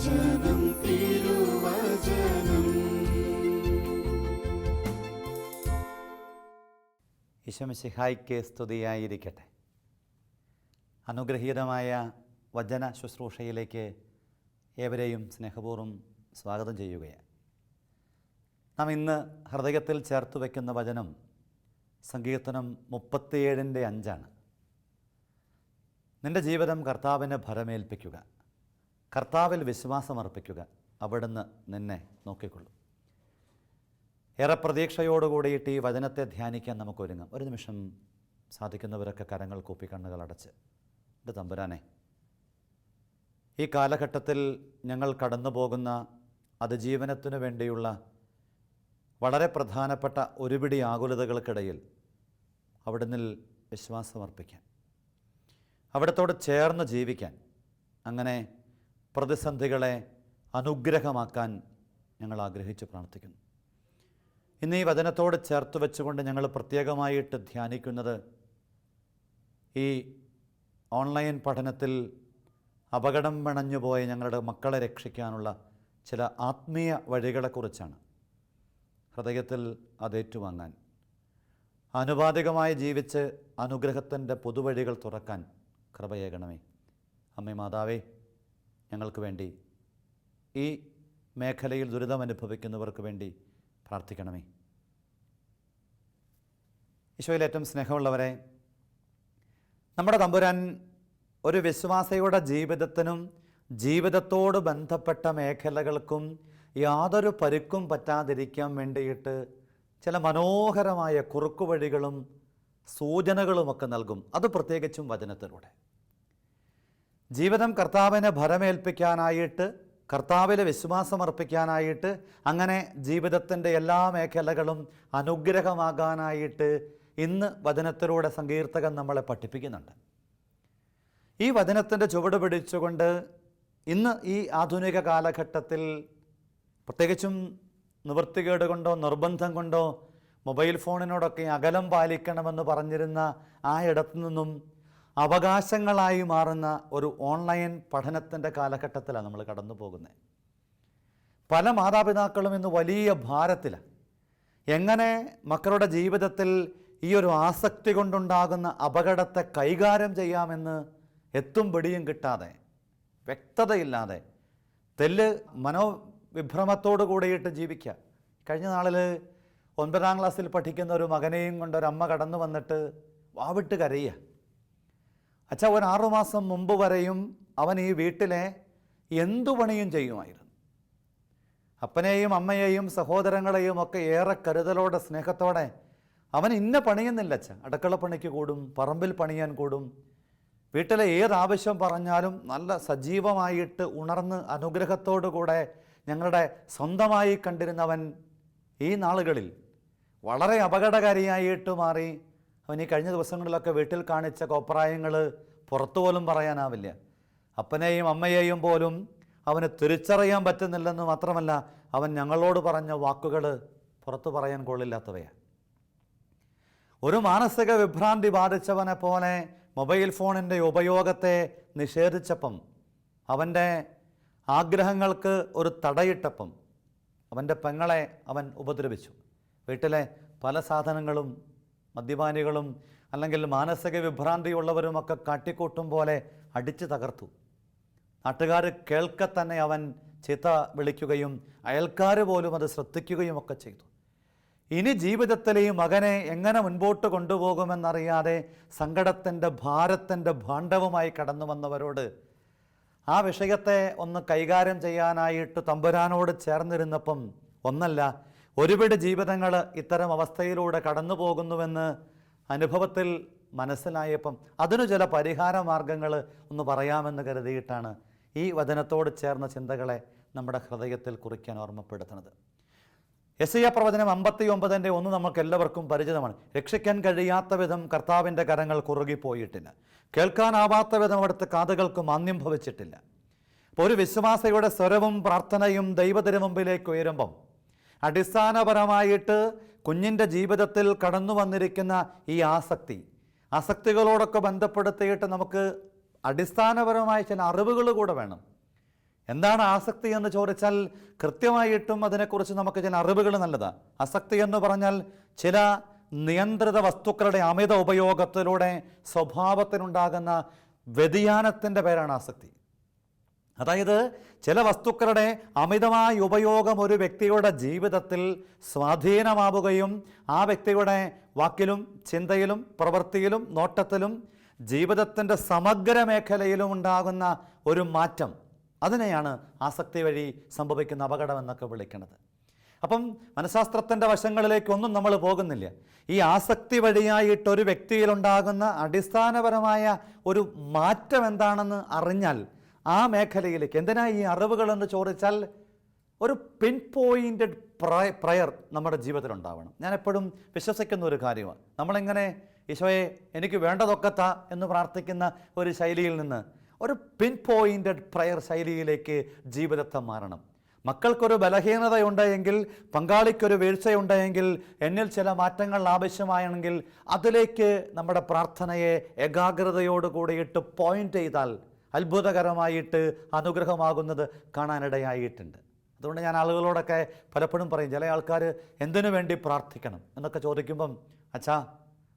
തിരുവചനം തിരുവചനം. ഈശോമിശിഹായ്ക്ക് സ്തുതിയായിരിക്കട്ടെ. അനുഗ്രഹീതമായ വചന ശുശ്രൂഷയിലേക്ക് ഏവരെയും സ്നേഹപൂർവ്വം സ്വാഗതം ചെയ്യുകയാണ്. നാം ഇന്ന് ഹൃദയത്തിൽ ചേർത്ത് വയ്ക്കുന്ന വചനം സങ്കീർത്തനം 37:5. നിൻ്റെ ജീവിതം കർത്താവിനെ ഭരമേൽപ്പിക്കുക, കർത്താവിൽ വിശ്വാസമർപ്പിക്കുക, അവിടുന്ന് നിന്നെ നോക്കിക്കൊള്ളും. ഏറെ പ്രതീക്ഷയോടുകൂടിയിട്ട് ഈ വചനത്തെ ധ്യാനിക്കാൻ നമുക്കൊരുങ്ങാം. ഒരു നിമിഷം സാധിക്കുന്നവരൊക്കെ കരങ്ങൾ കൂപ്പി കണ്ണുകൾ അടച്ച്, എൻ്റെ തമ്പുരാനെ, ഈ കാലഘട്ടത്തിൽ ഞങ്ങൾ കടന്നു പോകുന്ന അതിജീവനത്തിനു വേണ്ടിയുള്ള വളരെ പ്രധാനപ്പെട്ട ഒരുപിടി ആകുലതകൾക്കിടയിൽ അവിടുന്ന് വിശ്വാസമർപ്പിക്കാൻ, അവിടത്തോട് ചേർന്ന് ജീവിക്കാൻ, അങ്ങനെ പ്രതിസന്ധികളെ അനുഗ്രഹമാക്കാൻ ഞങ്ങൾ ആഗ്രഹിച്ച് പ്രാർത്ഥിക്കുന്നു. ഇന്ന് ഈ വചനത്തോട് ചേർത്ത് വെച്ചുകൊണ്ട് ഞങ്ങൾ പ്രത്യേകമായിട്ട് ധ്യാനിക്കുന്നത് ഈ ഓൺലൈൻ പഠനത്തിൽ അപകടം പിണഞ്ഞുപോയ ഞങ്ങളുടെ മക്കളെ രക്ഷിക്കാനുള്ള ചില ആത്മീയ വഴികളെക്കുറിച്ചാണ്. ഹൃദയത്തിൽ അതേറ്റുവാങ്ങാൻ, ആനുപാതികമായി ജീവിച്ച് അനുഗ്രഹത്തിൻ്റെ പുതുവഴികൾ തുറക്കാൻ കൃപയേകണമേ. അമ്മേ മാതാവേ, ഞങ്ങൾക്ക് വേണ്ടി, ഈ മേഖലയിൽ ദുരിതമനുഭവിക്കുന്നവർക്ക് വേണ്ടി പ്രാർത്ഥിക്കണമേ. ഈശോയിൽ ഏറ്റവും സ്നേഹമുള്ളവരെ, നമ്മുടെ തമ്പുരാൻ ഒരു വിശ്വാസിയുടെ ജീവിതത്തിനും ജീവിതത്തോട് ബന്ധപ്പെട്ട മേഖലകൾക്കും യാതൊരു പരുക്കും പറ്റാതിരിക്കാൻ വേണ്ടിയിട്ട് ചില മനോഹരമായ കുറുക്കുവഴികളും സൂചനകളുമൊക്കെ നൽകും. അത് പ്രത്യേകിച്ചും വചനത്തിലൂടെ. ജീവിതം കർത്താവിനെ ഭരമേൽപ്പിക്കാനായിട്ട്, കർത്താവിൽ വിശ്വാസമർപ്പിക്കാനായിട്ട്, അങ്ങനെ ജീവിതത്തിൻ്റെ എല്ലാ മേഖലകളും അനുഗ്രഹമാകാനായിട്ട് ഇന്ന് വചനത്തിലൂടെ സങ്കീർത്തകൻ നമ്മളെ പഠിപ്പിക്കുന്നുണ്ട്. ഈ വചനത്തിൻ്റെ ചുവട് പിടിച്ചുകൊണ്ട് ഇന്ന് ഈ ആധുനിക കാലഘട്ടത്തിൽ പ്രത്യേകിച്ചും നിവൃത്തികേട് കൊണ്ടോ നിർബന്ധം കൊണ്ടോ മൊബൈൽ ഫോണിനോടൊക്കെ അകലം പാലിക്കണമെന്ന് പറഞ്ഞിരുന്ന ആ ഇടത്തു നിന്നും അവകാശങ്ങളായി മാറുന്ന ഒരു ഓൺലൈൻ പഠനത്തിൻ്റെ കാലഘട്ടത്തിലാണ് നമ്മൾ കടന്നു പോകുന്നത്. പല മാതാപിതാക്കളും ഇന്ന് വലിയ ഭാരത്തിലാണ്. എങ്ങനെ മക്കളുടെ ജീവിതത്തിൽ ഈ ഒരു ആസക്തി കൊണ്ടുണ്ടാകുന്ന അപകടത്തെ കൈകാര്യം ചെയ്യാമെന്ന് എത്തും പിടിയും കിട്ടാതെ, വ്യക്തതയില്ലാതെ, മനോവിഭ്രമത്തോടു കൂടിയിട്ട് ജീവിക്കുക. കഴിഞ്ഞ നാളിൽ 9ാം ക്ലാസ്സിൽ പഠിക്കുന്ന ഒരു മകനെയും കൊണ്ട് ഒരമ്മ കടന്നു വന്നിട്ട് വാവിട്ട് കരയുക. അച്ഛാ, ഒരു 6 മാസം മുമ്പ് വരെയും അവൻ ഈ വീട്ടിലെ എന്തു പണിയും ചെയ്യുമായിരുന്നു. അപ്പനെയും അമ്മയെയും സഹോദരങ്ങളെയും ഒക്കെ ഏറെ കരുതലോടെ സ്നേഹത്തോടെ അവൻ ഇന്ന പണിയുന്നില്ല അച്ഛാ. അടുക്കളപ്പണിക്ക് കൂടും, പറമ്പിൽ പണിയാൻ കൂടും, വീട്ടിലെ ഏതാവശ്യം പറഞ്ഞാലും നല്ല സജീവമായിട്ട് ഉണർന്ന് അനുഗ്രഹത്തോടു കൂടെ ഞങ്ങളുടെ സ്വന്തമായി കണ്ടിരുന്നവൻ ഈ നാളുകളിൽ വളരെ അപകടകാരിയായിട്ട് മാറി. അവൻ ഈ കഴിഞ്ഞ ദിവസങ്ങളിലൊക്കെ വീട്ടിൽ കാണിച്ച കോപ്രായങ്ങൾ പുറത്തു പോലും പറയാനാവില്ല. അപ്പനെയും അമ്മയെയും പോലും അവന് തിരിച്ചറിയാൻ പറ്റുന്നില്ലെന്ന് മാത്രമല്ല, അവൻ ഞങ്ങളോട് പറഞ്ഞ വാക്കുകൾ പുറത്തു പറയാൻ കൊള്ളില്ലാത്തവയാണ്. ഒരു മാനസിക വിഭ്രാന്തി ബാധിച്ചവനെ പോലെ മൊബൈൽ ഫോണിൻ്റെ ഉപയോഗത്തെ നിഷേധിച്ചപ്പം, അവൻ്റെ ആഗ്രഹങ്ങൾക്ക് ഒരു തടയിട്ടപ്പം അവൻ്റെ പെങ്ങളെ അവൻ ഉപദ്രവിച്ചു. വീട്ടിലെ പല സാധനങ്ങളും മദ്യപാനികളും അല്ലെങ്കിൽ മാനസിക വിഭ്രാന്തിയുള്ളവരുമൊക്കെ കാട്ടിക്കൂട്ടും പോലെ അടിച്ചു തകർത്തു. നാട്ടുകാർ കേൾക്കെ തന്നെ അവൻ ചീത്ത വിളിക്കുകയും അയൽക്കാർ പോലും അത് ശ്രദ്ധിക്കുകയും ഒക്കെ ചെയ്തു. ഇനി ജീവിതത്തിൽ ഈ മകനെ എങ്ങനെ മുൻപോട്ട് കൊണ്ടുപോകുമെന്നറിയാതെ സങ്കടത്തിൻ്റെ ഭാരത്തിൻ്റെ ഭാണ്ഡവുമായി കടന്നു വന്നവരോട് ആ വിഷയത്തെ ഒന്ന് കൈകാര്യം ചെയ്യാനായിട്ട് തമ്പുരാനോട് ചേർന്നിരുന്നപ്പം ഒന്നല്ല, ഒരുപിടി ജീവിതങ്ങൾ ഇത്തരം അവസ്ഥയിലൂടെ കടന്നു പോകുന്നുവെന്ന് അനുഭവത്തിൽ മനസ്സിലായപ്പം അതിനു ചില പരിഹാര മാർഗങ്ങൾ ഒന്ന് പറയാമെന്ന് കരുതിയിട്ടാണ് ഈ വചനത്തോട് ചേർന്ന ചിന്തകളെ നമ്മുടെ ഹൃദയത്തിൽ കുറിക്കാൻ ഓർമ്മപ്പെടുത്തുന്നത്. യെശയ്യാ പ്രവചനം 59:1 നമുക്ക് എല്ലാവർക്കും പരിചിതമാണ്. രക്ഷിക്കാൻ കഴിയാത്ത വിധം കർത്താവിൻ്റെ കരങ്ങൾ കുറുകിപ്പോയിട്ടില്ല, കേൾക്കാനാവാത്ത വിധം അവിടുത്തെ കാതുകൾക്ക് മാന്യം ഭവിച്ചിട്ടില്ല. അപ്പോൾ ഒരു വിശ്വാസിയുടെ സ്വരവും പ്രാർത്ഥനയും ദൈവത്തിനു മുമ്പിലേക്ക് ഉയരുമ്പം അടിസ്ഥാനപരമായിട്ട് കുഞ്ഞിൻ്റെ ജീവിതത്തിൽ കടന്നു വന്നിരിക്കുന്ന ഈ ആസക്തികളോടൊക്കെ ബന്ധപ്പെടുത്തിയിട്ട് നമുക്ക് അടിസ്ഥാനപരമായ ചില അറിവുകൾ കൂടെ വേണം. എന്താണ് ആസക്തി എന്ന് ചോദിച്ചാൽ കൃത്യമായിട്ടും അതിനെക്കുറിച്ച് നമുക്ക് ചില അറിവുകൾ നല്ലതാണ്. ആസക്തി എന്ന് പറഞ്ഞാൽ ചില നിയന്ത്രിത വസ്തുക്കളുടെ അമിത ഉപയോഗത്തിലൂടെ സ്വഭാവത്തിനുണ്ടാകുന്ന വ്യതിയാനത്തിൻ്റെ പേരാണ് ആസക്തി. അതായത് ചില വസ്തുക്കളുടെ അമിതമായ ഉപയോഗം ഒരു വ്യക്തിയുടെ ജീവിതത്തിൽ സ്വാധീനമാവുകയും ആ വ്യക്തിയുടെ വാക്കിലും ചിന്തയിലും പ്രവൃത്തിയിലും നോട്ടത്തിലും ജീവിതത്തിൻ്റെ സമഗ്ര മേഖലയിലും ഉണ്ടാകുന്ന ഒരു മാറ്റം, അതിനെയാണ് ആസക്തി വഴി സംഭവിക്കുന്ന അപകടം എന്നൊക്കെ വിളിക്കുന്നത്. അപ്പം മനഃശാസ്ത്രത്തിൻ്റെ വശങ്ങളിലേക്കൊന്നും നമ്മൾ പോകുന്നില്ല. ഈ ആസക്തി വഴിയായിട്ട് ഒരു വ്യക്തിയിലുണ്ടാകുന്ന അടിസ്ഥാനപരമായ ഒരു മാറ്റം എന്താണെന്ന് അറിഞ്ഞാൽ ആ മേഖലയിലേക്ക്, എന്തിനാ ഈ അറിവുകളെന്ന് ചോദിച്ചാൽ ഒരു പിൻ പോയിൻറ്റഡ് പ്രയർ നമ്മുടെ ജീവിതത്തിൽ ഉണ്ടാവണം. ഞാൻ എപ്പോഴും വിശ്വസിക്കുന്ന ഒരു കാര്യമാണ്, നമ്മളിങ്ങനെ ഈശോയെ എനിക്ക് വേണ്ടതൊക്കെ താ എന്ന് പ്രാർത്ഥിക്കുന്ന ഒരു ശൈലിയിൽ നിന്ന് ഒരു പിൻ പോയിൻറ്റഡ് പ്രയർ ശൈലിയിലേക്ക് ജീവിതത്തെ മാറണം. മക്കൾക്കൊരു ബലഹീനതയുണ്ടെങ്കിൽ, പങ്കാളിക്കൊരു വീഴ്ചയുണ്ടെങ്കിൽ, എന്നിൽ ചില മാറ്റങ്ങൾ ആവശ്യമാണെങ്കിൽ അതിലേക്ക് നമ്മുടെ പ്രാർത്ഥനയെ ഏകാഗ്രതയോട് കൂടിയിട്ട് പോയിൻ്റ് ചെയ്താൽ അത്ഭുതകരമായിട്ട് അനുഗ്രഹമാകുന്നത് കാണാനിടയായിട്ടുണ്ട്. അതുകൊണ്ട് ഞാൻ ആളുകളോടൊക്കെ പലപ്പോഴും പറയും, ചില ആൾക്കാർ എന്തിനു വേണ്ടി പ്രാർത്ഥിക്കണം എന്നൊക്കെ ചോദിക്കുമ്പം, അച്ഛാ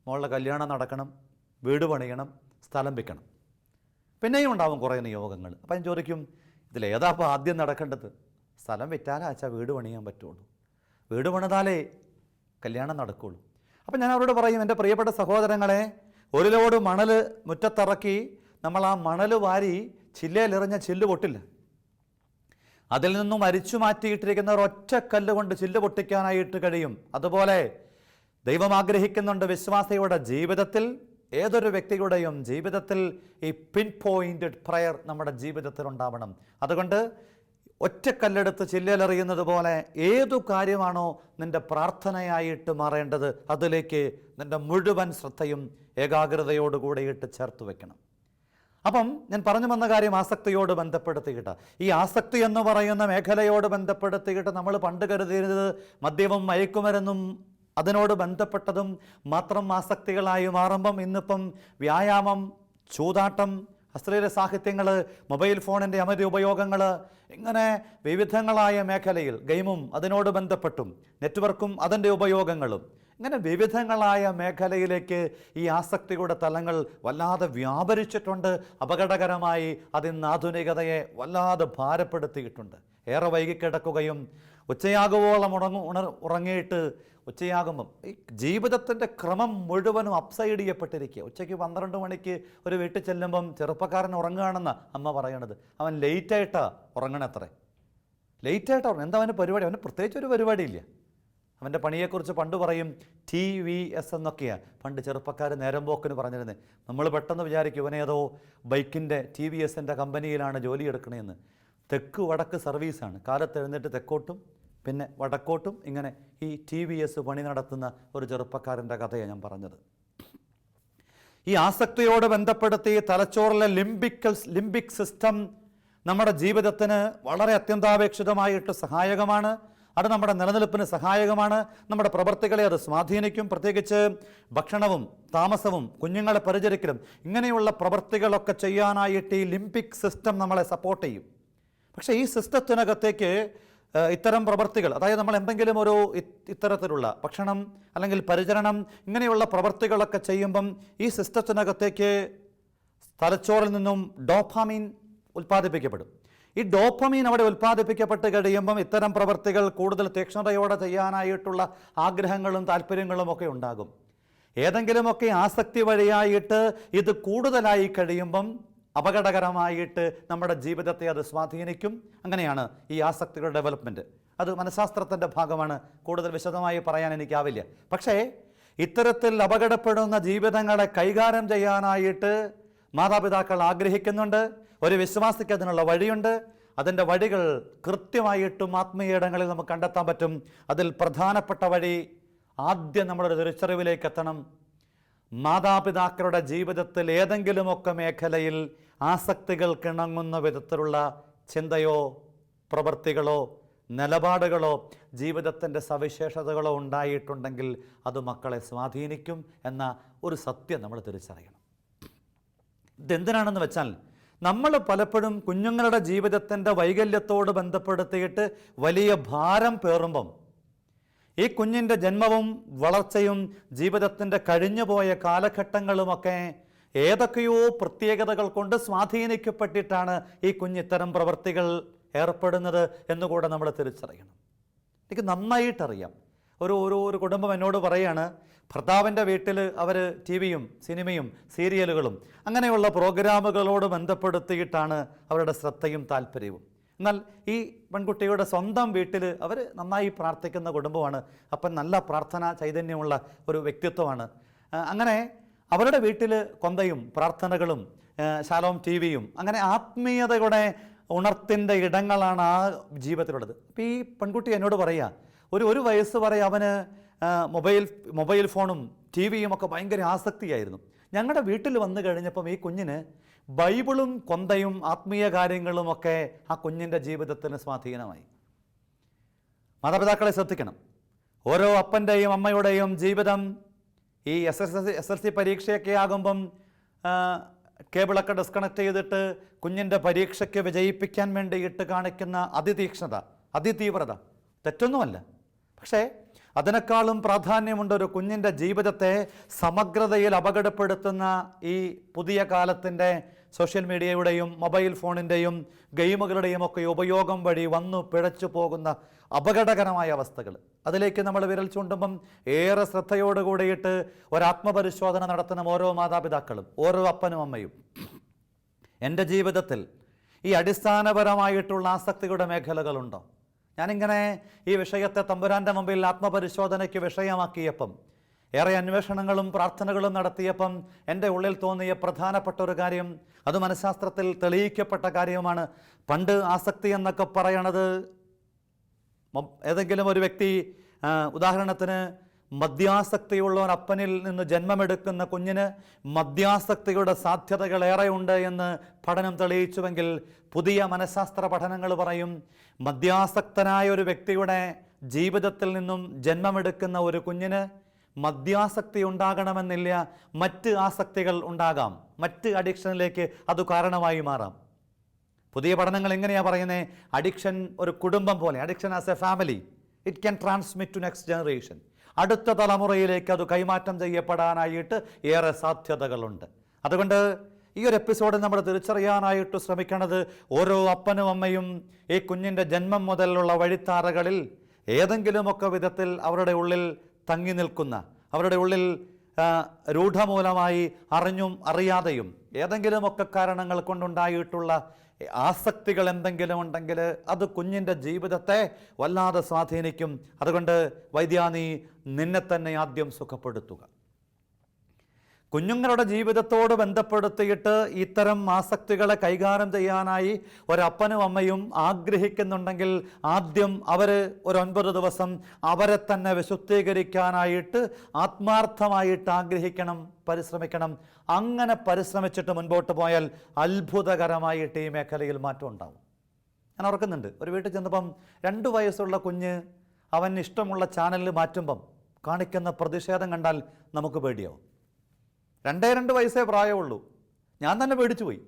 മോളുടെ കല്യാണം നടക്കണം, വീട് പണിയണം, സ്ഥലം വിൽക്കണം, പിന്നെയും ഉണ്ടാവും കുറേ നിയോഗങ്ങൾ. അപ്പം ഞാൻ ചോദിക്കും, ഇതിലേതാ അപ്പോൾ ആദ്യം നടക്കേണ്ടത്? സ്ഥലം വിറ്റാലേ അച്ഛാ വീട് പണിയാൻ പറ്റുള്ളൂ, വീട് പണിതാലേ കല്യാണം നടക്കുകയുള്ളൂ. അപ്പം ഞാൻ അവരോട് പറയും, എൻ്റെ പ്രിയപ്പെട്ട സഹോദരങ്ങളെ, ഒരു ലോഡ് മണൽ മുറ്റത്തിറക്കി നമ്മൾ ആ മണൽ വാരി ചില്ലയിലെറിഞ്ഞ ചില്ല് പൊട്ടില്ല. അതിൽ നിന്നും അരിച്ചു മാറ്റിയിട്ടിരിക്കുന്ന ഒരൊറ്റ കല്ല് കൊണ്ട് ചില്ല് പൊട്ടിക്കാനായിട്ട് കഴിയും. അതുപോലെ ദൈവം ആഗ്രഹിക്കുന്നുണ്ട് വിശ്വാസിയുടെ ജീവിതത്തിൽ, ഏതൊരു വ്യക്തിയുടെയും ജീവിതത്തിൽ ഈ പിൻ പോയിൻറ്റഡ് പ്രയർ നമ്മുടെ ജീവിതത്തിൽ ഉണ്ടാവണം. അതുകൊണ്ട് ഒറ്റക്കല്ലെടുത്ത് ചില്ലയിലെറിയുന്നത് പോലെ ഏതു കാര്യമാണോ നിൻ്റെ പ്രാർത്ഥനയായിട്ട് മാറേണ്ടത് അതിലേക്ക് നിൻ്റെ മുഴുവൻ ശ്രദ്ധയും ഏകാഗ്രതയോടുകൂടിയിട്ട് ചേർത്ത് വയ്ക്കണം. അപ്പം ഞാൻ പറഞ്ഞു വന്ന കാര്യം ആസക്തിയോട് ബന്ധപ്പെടുത്തിയിട്ട്, ഈ ആസക്തി എന്ന് പറയുന്ന മേഖലയോട് ബന്ധപ്പെടുത്തിയിട്ട് നമ്മൾ പണ്ട് കരുതിയിരുന്നത് മദ്യവും മയക്കുമരുന്നും അതിനോട് ബന്ധപ്പെട്ടതും മാത്രം ആസക്തികളായി മാറുമ്പം ഇന്നിപ്പം വ്യായാമം, ചൂതാട്ടം, അശ്ലീല സാഹിത്യങ്ങൾ, മൊബൈൽ ഫോണിൻ്റെ അമിത ഉപയോഗങ്ങൾ, ഇങ്ങനെ വിവിധങ്ങളായ മേഖലയിൽ ഗെയിമും അതിനോട് ബന്ധപ്പെട്ടും നെറ്റ്വർക്കും അതിൻ്റെ ഉപയോഗങ്ങളും, ഇങ്ങനെ വിവിധങ്ങളായ മേഖലയിലേക്ക് ഈ ആസക്തിയുടെ തലങ്ങൾ വല്ലാതെ വ്യാപരിച്ചിട്ടുണ്ട്. അപകടകരമായി അതിന്ന് ആധുനികതയെ വല്ലാതെ ഭാരപ്പെടുത്തിയിട്ടുണ്ട്. ഏറെ വൈകിക്കിടക്കുകയും ഉച്ചയാകുവോളം ഉറങ്ങിയിട്ട് ഉച്ചയാകുമ്പം ഈ ജീവിതത്തിൻ്റെ ക്രമം മുഴുവനും അപ്സൈഡ് ചെയ്യപ്പെട്ടിരിക്കുക. ഉച്ചയ്ക്ക് 12 മണിക്ക് ഒരു വീട്ടിൽ ചെല്ലുമ്പം ചെറുപ്പക്കാരൻ ഉറങ്ങുകയാണെന്ന് അമ്മ പറയണത്. അവൻ ലേറ്റായിട്ടാണ് ഉറങ്ങണത്രേ, ലേറ്റായിട്ട് ഉറങ്ങും. എന്താ അവന് പരിപാടി? അവന് പ്രത്യേകിച്ച് ഒരു പരിപാടിയില്ല. അവൻ്റെ പണിയെക്കുറിച്ച് പണ്ട് പറയും TVS എന്നൊക്കെയാണ് പണ്ട് ചെറുപ്പക്കാർ നേരം പോക്കിന് പറഞ്ഞിരുന്നത്. നമ്മൾ പെട്ടെന്ന് വിചാരിക്കും ഇവനേതോ ബൈക്കിൻ്റെ TVSൻ്റെ കമ്പനിയിലാണ് ജോലി എടുക്കണതെന്ന്. തെക്ക് വടക്ക് സർവീസാണ്. കാലത്ത് എഴുന്നേറ്റ് തെക്കോട്ടും പിന്നെ വടക്കോട്ടും ഇങ്ങനെ ഈ TVS പണി നടത്തുന്ന ഒരു ചെറുപ്പക്കാരൻ്റെ കഥയാണ് ഞാൻ പറഞ്ഞത്. ഈ ആസക്തിയോട് ബന്ധപ്പെടുത്തി തലച്ചോറിലെ ലിംബിക് സിസ്റ്റം നമ്മുടെ ജീവിതത്തിന് വളരെ അത്യന്താപേക്ഷിതമായിട്ട് സഹായകമാണ്. അത് നമ്മുടെ നിലനിൽപ്പിന് സഹായകമാണ്. നമ്മുടെ പ്രവൃത്തികളെ അത് സ്വാധീനിക്കും. പ്രത്യേകിച്ച് ഭക്ഷണവും താമസവും കുഞ്ഞുങ്ങളെ പരിചരിക്കലും ഇങ്ങനെയുള്ള പ്രവൃത്തികളൊക്കെ ചെയ്യാനായിട്ട് ഈ ലിംബിക് സിസ്റ്റം നമ്മളെ സപ്പോർട്ട് ചെയ്യും. പക്ഷേ ഈ സിസ്റ്റത്തിനകത്തേക്ക് ഇത്തരം പ്രവൃത്തികൾ, അതായത് നമ്മൾ എന്തെങ്കിലും ഒരു ഇത്തരത്തിലുള്ള ഭക്ഷണം അല്ലെങ്കിൽ പരിചരണം ഇങ്ങനെയുള്ള പ്രവൃത്തികളൊക്കെ ചെയ്യുമ്പം ഈ സിസ്റ്റത്തിനകത്തേക്ക് തലച്ചോറിൽ നിന്നും ഡോപാമീൻ ഉൽപ്പാദിപ്പിക്കപ്പെടും. ഈ ഡോപ്പമീൻ അവിടെ ഉൽപ്പാദിപ്പിക്കപ്പെട്ട് കഴിയുമ്പം ഇത്തരം പ്രവൃത്തികൾ കൂടുതൽ തീക്ഷ്ണതയോടെ ചെയ്യാനായിട്ടുള്ള ആഗ്രഹങ്ങളും താല്പര്യങ്ങളും ഒക്കെ ഉണ്ടാകും. ഏതെങ്കിലുമൊക്കെ ആസക്തി വഴിയായിട്ട് ഇത് കൂടുതലായി കഴിയുമ്പം അപകടകരമായിട്ട് നമ്മുടെ ജീവിതത്തെ അത് സ്വാധീനിക്കും. അങ്ങനെയാണ് ഈ ആസക്തിയുടെ ഡെവലപ്മെൻറ്റ്. അത് മനഃശാസ്ത്രത്തിൻ്റെ ഭാഗമാണ്, കൂടുതൽ വിശദമായി പറയാൻ എനിക്കാവില്ല. പക്ഷേ ഇത്തരത്തിൽ അപകടപ്പെടുന്ന ജീവിതങ്ങളെ കൈകാര്യം ചെയ്യാനായിട്ട് മാതാപിതാക്കൾ ആഗ്രഹിക്കുന്നുണ്ട്. ഒരു വിശ്വാസിക്ക് അതിനുള്ള വഴിയുണ്ട്. അതിൻ്റെ വഴികൾ കൃത്യമായിട്ടും ആത്മീയയിടങ്ങളിൽ നമുക്ക് കണ്ടെത്താൻ പറ്റും. അതിൽ പ്രധാനപ്പെട്ട വഴി, ആദ്യം നമ്മളൊരു തിരിച്ചറിവിലേക്ക് എത്തണം. മാതാപിതാക്കളുടെ ജീവിതത്തിൽ ഏതെങ്കിലുമൊക്കെ മേഖലയിൽ ആസക്തികൾക്കിണങ്ങുന്ന വിധത്തിലുള്ള ചിന്തയോ പ്രവൃത്തികളോ നിലപാടുകളോ ജീവിതത്തിൻ്റെ സവിശേഷതകളോ ഉണ്ടായിട്ടുണ്ടെങ്കിൽ അത് മക്കളെ സ്വാധീനിക്കും എന്ന ഒരു സത്യം നമ്മൾ തിരിച്ചറിയണം. ഇതെന്തിനാണെന്ന് വെച്ചാൽ നമ്മൾ പലപ്പോഴും കുഞ്ഞുങ്ങളുടെ ജീവിതത്തിൻ്റെ വൈകല്യത്തോട് ബന്ധപ്പെടുത്തിയിട്ട് വലിയ ഭാരം പേറുമ്പം ഈ കുഞ്ഞിൻ്റെ ജന്മവും വളർച്ചയും ജീവിതത്തിൻ്റെ കഴിഞ്ഞുപോയ കാലഘട്ടങ്ങളുമൊക്കെ ഏതൊക്കെയോ പ്രത്യേകതകൾ കൊണ്ട് സ്വാധീനിക്കപ്പെട്ടിട്ടാണ് ഈ കുഞ്ഞ് ഇത്തരം പ്രവൃത്തികൾ ഏർപ്പെടുന്നത് എന്നുകൂടെ നമ്മൾ തിരിച്ചറിയണം. എനിക്ക് നന്നായിട്ടറിയാം. ഒരു കുടുംബം എന്നോട് പറയാണ്, ഭർത്താവിൻ്റെ വീട്ടിൽ അവർ ടി വിയും സിനിമയും സീരിയലുകളും അങ്ങനെയുള്ള പ്രോഗ്രാമുകളോട് ബന്ധപ്പെടുത്തിയിട്ടാണ് അവരുടെ ശ്രദ്ധയും താല്പര്യവും. എന്നാൽ ഈ പെൺകുട്ടിയുടെ സ്വന്തം വീട്ടിൽ അവർ നന്നായി പ്രാർത്ഥിക്കുന്ന കുടുംബമാണ്. അപ്പം നല്ല പ്രാർത്ഥനാ ചൈതന്യമുള്ള ഒരു വ്യക്തിത്വമാണ്. അങ്ങനെ അവരുടെ വീട്ടിൽ കൊന്തയും പ്രാർത്ഥനകളും ശാലോം ടി വിയും അങ്ങനെ ആത്മീയതയുടെ ഉണർത്തിൻ്റെ ഇടങ്ങളാണ് ആ ജീവിതത്തിലുള്ളത്. അപ്പോൾ ഈ പെൺകുട്ടി എന്നോട് പറയുക, ഒരു വയസ്സ് വരെ അവന് മൊബൈൽ ഫോണും ടി വിയും ഒക്കെ ഭയങ്കര ആസക്തിയായിരുന്നു. ഞങ്ങളുടെ വീട്ടിൽ വന്നു കഴിഞ്ഞപ്പം ഈ കുഞ്ഞിന് ബൈബിളും കൊന്തയും ആത്മീയ കാര്യങ്ങളുമൊക്കെ ആ കുഞ്ഞിൻ്റെ ജീവിതത്തിന് സ്വാധീനമായി. മാതാപിതാക്കളെ ശ്രദ്ധിക്കണം. ഓരോ അപ്പൻ്റെയും അമ്മയുടെയും ജീവിതം ഈ SSLC പരീക്ഷയൊക്കെ ആകുമ്പം കേബിളൊക്കെ ഡിസ്കണക്ട് ചെയ്തിട്ട് കുഞ്ഞിൻ്റെ പരീക്ഷയ്ക്ക് വിജയിപ്പിക്കാൻ വേണ്ടിയിട്ട് കാണിക്കുന്ന അതിതീക്ഷ്ണത, അതിതീവ്രത തെറ്റൊന്നുമല്ല. പക്ഷേ അതിനേക്കാളും പ്രാധാന്യമുണ്ട് ഒരു കുഞ്ഞിൻ്റെ ജീവിതത്തെ സമഗ്രതയിൽ അപകടപ്പെടുത്തുന്ന ഈ പുതിയ കാലത്തിൻ്റെ സോഷ്യൽ മീഡിയയുടെയും മൊബൈൽ ഫോണിൻ്റെയും ഗെയിമുകളുടെയും ഒക്കെ ഉപയോഗം വഴി വന്നു പിഴച്ചു പോകുന്ന അപകടകരമായ അവസ്ഥകൾ. അതിലേക്ക് നമ്മൾ വിരൽ ചൂണ്ടുമ്പം ഏറെ ശ്രദ്ധയോട് കൂടിയിട്ട് ഒരാത്മപരിശോധന നടത്തുന്ന ഓരോ മാതാപിതാക്കളും ഓരോ അപ്പനും അമ്മയും, എൻ്റെ ജീവിതത്തിൽ ഈ അടിസ്ഥാനപരമായിട്ടുള്ള ആസക്തിയുടെ മേഖലകളുണ്ടോ? ഞാനിങ്ങനെ ഈ വിഷയത്തെ തമ്പുരാൻ്റെ മുമ്പിൽ ആത്മപരിശോധനയ്ക്ക് വിഷയമാക്കിയപ്പം, ഏറെ അന്വേഷണങ്ങളും പ്രാർത്ഥനകളും നടത്തിയപ്പം എൻ്റെ ഉള്ളിൽ തോന്നിയ പ്രധാനപ്പെട്ട ഒരു കാര്യം, അത് മനഃശാസ്ത്രത്തിൽ തെളിയിക്കപ്പെട്ട കാര്യമാണ്. പണ്ട് ആസക്തി എന്നൊക്കെ പറയണത് ഏതെങ്കിലും ഒരു വ്യക്തി, ഉദാഹരണത്തിന് മദ്യാസക്തിയുള്ള ഒരപ്പനിൽ നിന്ന് ജന്മമെടുക്കുന്ന കുഞ്ഞിന് മദ്യാസക്തിയുടെ സാധ്യതകൾ ഏറെയുണ്ട് എന്ന് പഠനം തെളിയിച്ചുവെങ്കിൽ, പുതിയ മനഃശാസ്ത്ര പഠനങ്ങൾ പറയും മദ്യാസക്തനായ ഒരു വ്യക്തിയുടെ ജീവിതത്തിൽ നിന്നും ജന്മമെടുക്കുന്ന ഒരു കുഞ്ഞിന് മദ്യാസക്തി ഉണ്ടാകണമെന്നില്ല, മറ്റ് ആസക്തികൾ ഉണ്ടാകാം, മറ്റ് അഡിക്ഷനിലേക്ക് അത് കാരണമായി മാറാം. പുതിയ പഠനങ്ങൾ എങ്ങനെയാണ് പറയുന്നത്? അഡിക്ഷൻ ഒരു കുടുംബം പോലെ, addiction as a family, it can transmit to next generation. അടുത്ത തലമുറയിലേക്ക് അത് കൈമാറ്റം ചെയ്യപ്പെടാനായിട്ട് ഏറെ സാധ്യതകളുണ്ട്. അതുകൊണ്ട് ഈ ഒരു എപ്പിസോഡിൽ നമ്മൾ തിരിച്ചറിയാനായിട്ട് ശ്രമിക്കുന്നത്, ഓരോ അപ്പനും അമ്മയും ഈ കുഞ്ഞിൻ്റെ ജന്മം മുതലുള്ള വഴിത്താരകളിൽ ഏതെങ്കിലുമൊക്കെ വിധത്തിൽ അവരുടെ ഉള്ളിൽ തങ്ങി നിൽക്കുന്ന, അവരുടെ ഉള്ളിൽ രൂഢമൂലമായി അറിഞ്ഞും അറിയാതെയും ഏതെങ്കിലുമൊക്കെ കാരണങ്ങൾ കൊണ്ടുണ്ടായിട്ടുള്ള ആസക്തികൾ എന്തെങ്കിലും ഉണ്ടെങ്കിൽ അത് കുഞ്ഞിൻ്റെ ജീവിതത്തെ വല്ലാതെ സ്വാധീനിക്കും. അതുകൊണ്ട് വൈദ്യാ, നീ നിന്നെ തന്നെ ആദ്യം സുഖപ്പെടുത്തുക. കുഞ്ഞുങ്ങളുടെ ജീവിതത്തോട് ബന്ധപ്പെടുത്തിയിട്ട് ഇത്തരം ആസക്തികളെ കൈകാര്യം ചെയ്യാനായി ഒരപ്പനും അമ്മയും ആഗ്രഹിക്കുന്നുണ്ടെങ്കിൽ, ആദ്യം അവർ ഒരു 9 ദിവസം അവരെ തന്നെ വിശുദ്ധീകരിക്കാനായിട്ട് ആത്മാർത്ഥമായിട്ട് ആഗ്രഹിക്കണം, പരിശ്രമിക്കണം. അങ്ങനെ പരിശ്രമിച്ചിട്ട് മുൻപോട്ട് പോയാൽ അത്ഭുതകരമായിട്ട് ഈ മേഖലയിൽ മാറ്റം ഉണ്ടാവും. ഞാൻ ഓർക്കുന്നുണ്ട്, ഒരു വീട്ടിൽ ചെന്നപ്പം 2 വയസ്സുള്ള കുഞ്ഞ് അവൻ ഇഷ്ടമുള്ള ചാനലിൽ മാറ്റുമ്പം കാണിക്കുന്ന പ്രതിഷേധം കണ്ടാൽ നമുക്ക് പേടിയാവും. 2 വയസ്സേ പ്രായമുള്ളൂ. ഞാൻ തന്നെ പേടിച്ചു പോയി.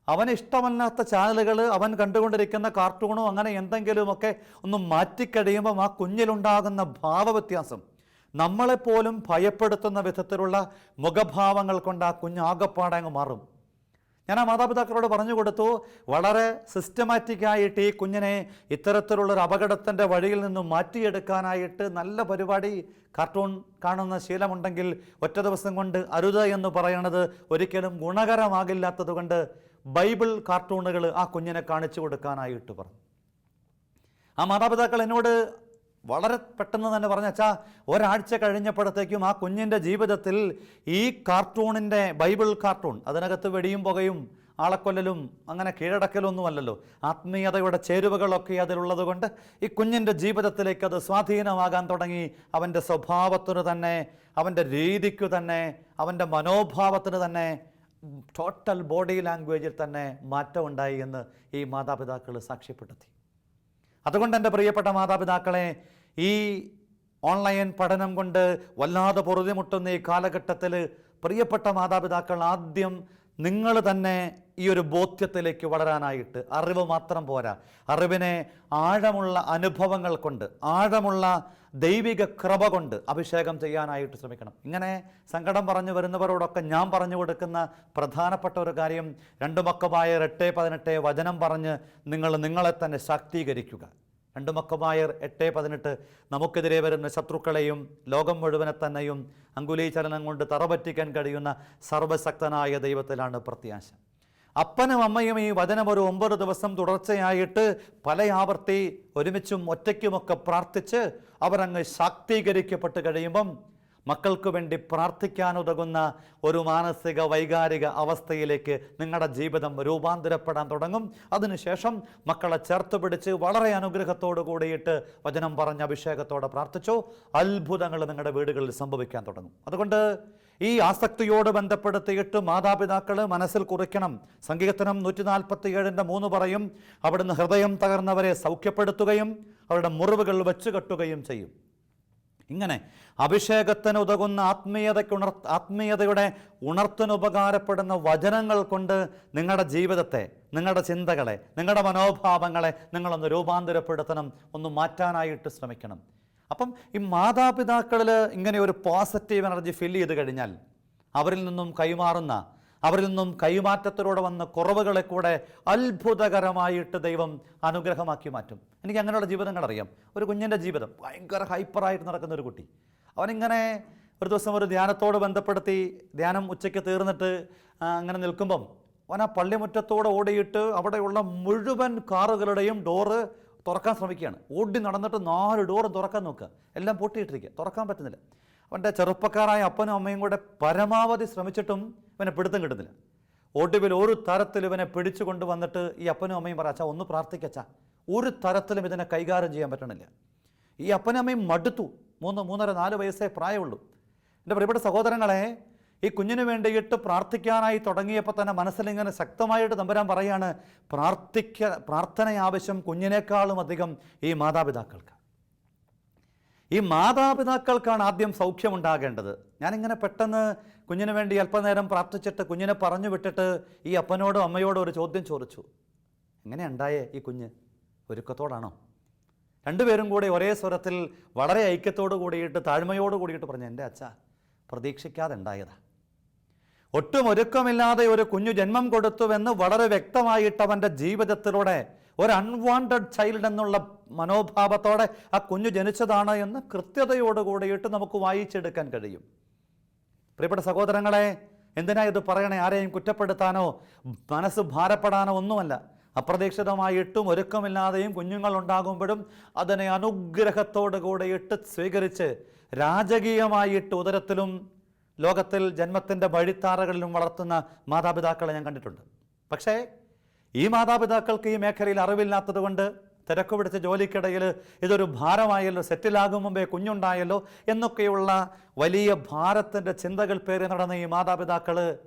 അവന് ഇഷ്ടമല്ലാത്ത ചാനലുകൾ, അവൻ കണ്ടുകൊണ്ടിരിക്കുന്ന കാർട്ടൂണോ അങ്ങനെ എന്തെങ്കിലുമൊക്കെ ഒന്ന് മാറ്റിക്കഴിയുമ്പം ആ കുഞ്ഞിലുണ്ടാകുന്ന ഭാവവ്യത്യാസം, നമ്മളെപ്പോലും ഭയപ്പെടുത്തുന്ന വിധത്തിലുള്ള മുഖഭാവങ്ങൾ കൊണ്ട് ആ കുഞ്ഞ് ആകപ്പാടെ അങ്ങ് മാറും. ഞാൻ ആ മാതാപിതാക്കളോട് പറഞ്ഞു കൊടുത്തു, വളരെ സിസ്റ്റമാറ്റിക്കായിട്ട് ഈ കുഞ്ഞിനെ ഇത്തരത്തിലുള്ളൊരു അപകടത്തിൻ്റെ വഴിയിൽ നിന്നും മാറ്റിയെടുക്കാനായിട്ട് നല്ല പരിപാടി, കാർട്ടൂൺ കാണുന്ന ശീലമുണ്ടെങ്കിൽ ഒറ്റ ദിവസം കൊണ്ട് അരുത് എന്ന് പറയണത് ഒരിക്കലും ഗുണകരമാകില്ലാത്തത് കൊണ്ട് ബൈബിൾ കാർട്ടൂണുകൾ ആ കുഞ്ഞിനെ കാണിച്ചു കൊടുക്കാനായിട്ട് പറഞ്ഞു. ആ മാതാപിതാക്കൾ എന്നോട് വളരെ പെട്ടെന്ന് തന്നെ പറഞ്ഞു, അച്ഛാ, ഒരാഴ്ച കഴിഞ്ഞപ്പോഴത്തേക്കും ആ കുഞ്ഞിൻ്റെ ജീവിതത്തിൽ ഈ കാർട്ടൂണിൻ്റെ, ബൈബിൾ കാർട്ടൂൺ, അതിനകത്ത് വെടിയും പുകയും ആളക്കൊല്ലലും അങ്ങനെ കീഴടക്കലൊന്നുമല്ലല്ലോ, ആത്മീയതയുടെ ചേരുവകളൊക്കെ അതിലുള്ളത് കൊണ്ട് ഈ കുഞ്ഞിൻ്റെ ജീവിതത്തിലേക്ക് അത് സ്വാധീനമാകാൻ തുടങ്ങി. അവൻ്റെ സ്വഭാവത്തിന് തന്നെ, അവൻ്റെ രീതിക്കു തന്നെ, അവൻ്റെ മനോഭാവത്തിന് തന്നെ, ടോട്ടൽ ബോഡി ലാംഗ്വേജിൽ തന്നെ മാറ്റമുണ്ടായി എന്ന് ഈ മാതാപിതാക്കൾ സാക്ഷ്യപ്പെടുത്തി. അതുകൊണ്ട് എൻ്റെ പ്രിയപ്പെട്ട മാതാപിതാക്കളെ, ഈ ഓൺലൈൻ പഠനം കൊണ്ട് വല്ലാതെ പൊറുതിമുട്ടുന്ന ഈ കാലഘട്ടത്തിൽ പ്രിയപ്പെട്ട മാതാപിതാക്കൾ ആദ്യം നിങ്ങൾ തന്നെ ഈ ഒരു ബോധ്യത്തിലേക്ക് വളരാനായിട്ട് അറിവ് മാത്രം പോരാ, അറിവിനെ ആഴമുള്ള അനുഭവങ്ങൾ കൊണ്ട്, ആഴമുള്ള ദൈവിക കൃപ കൊണ്ട് അഭിഷേകം ചെയ്യാനായിട്ട് ശ്രമിക്കണം. ഇങ്ങനെ സങ്കടം പറഞ്ഞു വരുന്നവരോടൊക്കെ ഞാൻ പറഞ്ഞു കൊടുക്കുന്ന പ്രധാനപ്പെട്ട ഒരു കാര്യം 2 മക്കബായർ 8:18 വചനം പറഞ്ഞ് നിങ്ങളെ തന്നെ ശാക്തീകരിക്കുക. 2 മക്കബായർ 8:18 നമുക്കെതിരെ വരുന്ന ശത്രുക്കളെയും ലോകം മുഴുവനെ തന്നെയും അങ്കുലീചലനം കൊണ്ട് തറപറ്റിക്കാൻ കഴിയുന്ന സർവശക്തനായ ദൈവത്തിലാണ് പ്രത്യാശ. അപ്പനും അമ്മയും ഈ വചനം ഒരു 9 ദിവസം തുടർച്ചയായിട്ട് പല ആവർത്തി ഒരുമിച്ചും ഒറ്റയ്ക്കുമൊക്കെ പ്രാർത്ഥിച്ച് അവരങ്ങ് ശാക്തീകരിക്കപ്പെട്ട് കഴിയുമ്പം മക്കൾക്ക് വേണ്ടി പ്രാർത്ഥിക്കാനുതകുന്ന ഒരു മാനസിക വൈകാരിക അവസ്ഥയിലേക്ക് നിങ്ങളുടെ ജീവിതം രൂപാന്തരപ്പെടാൻ തുടങ്ങും. അതിനുശേഷം മക്കളെ ചേർത്ത് പിടിച്ച് വളരെ അനുഗ്രഹത്തോടു കൂടിയിട്ട് വചനം പറഞ്ഞ അഭിഷേകത്തോടെ പ്രാർത്ഥിച്ചു, അത്ഭുതങ്ങൾ നിങ്ങളുടെ വീടുകളിൽ സംഭവിക്കാൻ തുടങ്ങും. അതുകൊണ്ട് ഈ ആസക്തിയോട് ബന്ധപ്പെടുത്തിയിട്ട് മാതാപിതാക്കൾ മനസ്സിൽ കുറിക്കണം. സങ്കീർത്തനം 147:3 പറയും, അവിടുന്ന് ഹൃദയം തകർന്നവരെ സൗഖ്യപ്പെടുത്തുകയും അവരുടെ മുറിവുകൾ വെച്ചുകെട്ടുകയും ചെയ്യും. ഇങ്ങനെ അഭിഷേകത്തിന് ഉതകുന്ന ആത്മീയതയുടെ ഉണർത്തിന് ഉപകാരപ്പെടുന്ന വചനങ്ങൾ കൊണ്ട് നിങ്ങളുടെ ജീവിതത്തെ, നിങ്ങളുടെ ചിന്തകളെ, നിങ്ങളുടെ മനോഭാവങ്ങളെ നിങ്ങളൊന്ന് രൂപാന്തരപ്പെടുത്തണം, ഒന്ന് മാറ്റാനായിട്ട് ശ്രമിക്കണം. അപ്പം ഈ മാതാപിതാക്കളിൽ ഇങ്ങനെ ഒരു പോസിറ്റീവ് എനർജി ഫിൽ ചെയ്ത് കഴിഞ്ഞാൽ അവരിൽ നിന്നും കൈമാറുന്ന, അവരിൽ നിന്നും കൈമാറ്റത്തിലൂടെ വന്ന കുറവുകളെ കൂടെ അത്ഭുതകരമായിട്ട് ദൈവം അനുഗ്രഹമാക്കി മാറ്റും. എനിക്ക് അങ്ങനെയുള്ള ജീവിതങ്ങൾ അറിയാം. ഒരു കുഞ്ഞിൻ്റെ ജീവിതം ഭയങ്കര ഹൈപ്പറായിട്ട് നടക്കുന്ന ഒരു കുട്ടി, അവനിങ്ങനെ ഒരു ദിവസം ഒരു ധ്യാനത്തോട് ബന്ധപ്പെടുത്തി, ധ്യാനം ഉച്ചയ്ക്ക് തീർന്നിട്ട് അങ്ങനെ നിൽക്കുമ്പം അവൻ ആ പള്ളിമുറ്റത്തോടെ ഓടിയിട്ട് അവിടെയുള്ള മുഴുവൻ കാറുകളുടെയും ഡോറ് തുറക്കാൻ ശ്രമിക്കുകയാണ്. ഓടി നടന്നിട്ട് 4 ഡോറും തുറക്കാൻ നോക്കുക, എല്ലാം പൊട്ടിയിട്ടിരിക്കുക, തുറക്കാൻ പറ്റുന്നില്ല. അവൻ്റെ ചെറുപ്പക്കാരായ അപ്പനും അമ്മയും കൂടെ പരമാവധി ശ്രമിച്ചിട്ടും ഇവനെ പിടുത്തം കിട്ടുന്നില്ല. ഒടുവിൽ ഒരു തരത്തിൽ ഇവനെ പിടിച്ചു കൊണ്ടുവന്നിട്ട് ഈ അപ്പനും അമ്മയും പറയാം, അച്ഛാ ഒന്ന് പ്രാർത്ഥിക്കച്ചാ, ഒരു തരത്തിലും ഇതിനെ കൈകാര്യം ചെയ്യാൻ പറ്റണില്ല. ഈ അപ്പനും അമ്മയും മടുത്തു. 3, 3.5, 4 വയസ്സേ പ്രായമുള്ളൂ. എൻ്റെ പ്രിയപ്പെട്ട സഹോദരങ്ങളെ, ഈ കുഞ്ഞിന് വേണ്ടിയിട്ട് പ്രാർത്ഥിക്കാനായി തുടങ്ങിയപ്പോൾ തന്നെ മനസ്സിലിങ്ങനെ ശക്തമായിട്ട് തമ്പുരാൻ പറയാണ്, പ്രാർത്ഥന ആവശ്യം കുഞ്ഞിനേക്കാളും അധികം ഈ മാതാപിതാക്കൾക്ക്. ഈ മാതാപിതാക്കൾക്കാണ് ആദ്യം സൗഖ്യമുണ്ടാകേണ്ടത്. ഞാനിങ്ങനെ പെട്ടെന്ന് കുഞ്ഞിന് വേണ്ടി അല്പനേരം പ്രാർത്ഥിച്ചിട്ട് കുഞ്ഞിനെ പറഞ്ഞു വിട്ടിട്ട് ഈ അപ്പനോടും അമ്മയോടും ഒരു ചോദ്യം ചോദിച്ചു, എങ്ങനെയുണ്ടായേ ഈ കുഞ്ഞ്? ഒരുക്കത്തോടാണോ? രണ്ടുപേരും കൂടി ഒരേ സ്വരത്തിൽ വളരെ ഐക്യത്തോടു കൂടിയിട്ട് താഴ്മയോട് കൂടിയിട്ട് പറഞ്ഞു, എൻ്റെ അച്ഛ പ്രതീക്ഷിക്കാതെ ഉണ്ടായതാ. ഒട്ടും ഒരുക്കമില്ലാതെ ഒരു കുഞ്ഞു ജന്മം കൊടുത്തുവെന്ന് വളരെ വ്യക്തമായിട്ട് അവൻ്റെ ജീവിതത്തിലൂടെ ഒരു അൺവാണ്ടഡ് ചൈൽഡ് എന്നുള്ള മനോഭാവത്തോടെ ആ കുഞ്ഞു ജനിച്ചതാണ് എന്ന് കൃത്യതയോട് കൂടിയിട്ട് നമുക്ക് വായിച്ചെടുക്കാൻ കഴിയും. പ്രിയപ്പെട്ട സഹോദരങ്ങളെ, എന്തിനാ ഇത് പറയണേ? ആരെയും കുറ്റപ്പെടുത്താനോ മനസ്സ് ഭാരപ്പെടാനോ ഒന്നുമല്ല. അപ്രതീക്ഷിതമായിട്ടും ഒരുക്കമില്ലാതെയും കുഞ്ഞുങ്ങൾ ഉണ്ടാകുമ്പോഴും അതിനെ അനുഗ്രഹത്തോടു കൂടിയിട്ട് സ്വീകരിച്ച് രാജകീയമായിട്ട് ഉദരത്തിലും ലോകത്തിൽ ജന്മത്തിൻ്റെ വഴിത്താറകളിലും വളർത്തുന്ന മാതാപിതാക്കളെ ഞാൻ കണ്ടിട്ടുണ്ട്. പക്ഷേ ഈ മാതാപിതാക്കൾക്ക് ഈ മേഖലയിൽ അറിവില്ലാത്തത് കൊണ്ട് തിരക്ക് പിടിച്ച ജോലിക്കിടയിൽ ഇതൊരു ഭാരമായല്ലോ, സെറ്റിലാകും മുമ്പേ കുഞ്ഞുണ്ടായല്ലോ എന്നൊക്കെയുള്ള വലിയ ഭാരത്തിൻ്റെ ചിന്തകൾ പേറി നടന്ന ഈ മാതാപിതാക്കൾ